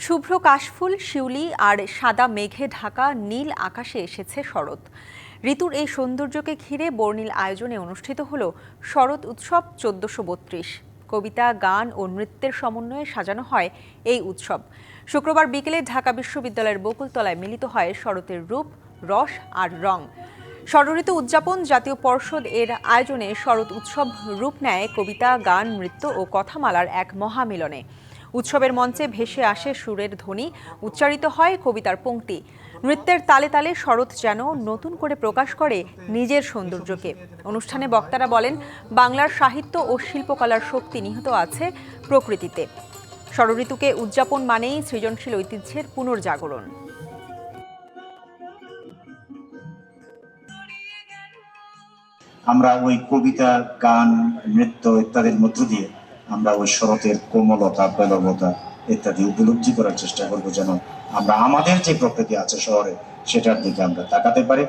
শুভ্র কাশফুল, শিউলি আর সাদা মেঘে ঢাকা নীল আকাশে এসেছে শরৎ। ঋতুর এই সৌন্দর্যকে ঘিরে বর্ণিল আয়োজনে অনুষ্ঠিত হল শরৎ উৎসব ১৪৩২। কবিতা, গান ও নৃত্যের সমন্বয়ে সাজানো হয় এই উৎসব। শুক্রবার বিকেলে ঢাকা বিশ্ববিদ্যালয়ের বকুলতলায় মিলিত হয় শরতের রূপ, রস আর রং। ষড়ঋতু উদযাপন জাতীয় পর্ষদ এর আয়োজনে শরৎ উৎসব রূপ নেয় কবিতা, গান, নৃত্য ও কথামালার এক মহামিলনে। উৎসবের মঞ্চে ভেসে আসে সুরের ধ্বনি, উচ্চারিত হয় কবিতার পংক্তি। নৃত্যের তালে তালে শরৎ যেন নতুন করে প্রকাশ করে নিজের সৌন্দর্যকে। অনুষ্ঠানে বক্তারা বলেন, বাংলার সাহিত্য ও শিল্পকলার শক্তি নিহিত আছে প্রকৃতিতে। ষড়ঋতুকে উদযাপন মানেই সৃজনশীল ঐতিহ্যের পুনর্জাগরণ। আমরা ওই কবিতা, গান, নৃত্য ইত্যাদির মধ্য দিয়ে আমরা ওই শরতের কোমলতা, বেলবতা ইত্যাদি উপলব্ধি করার চেষ্টা করবো, যেন আমরা আমাদের যে প্রকৃতি আছে শহরে সেটার দিকে আমরা তাকাতে পারি।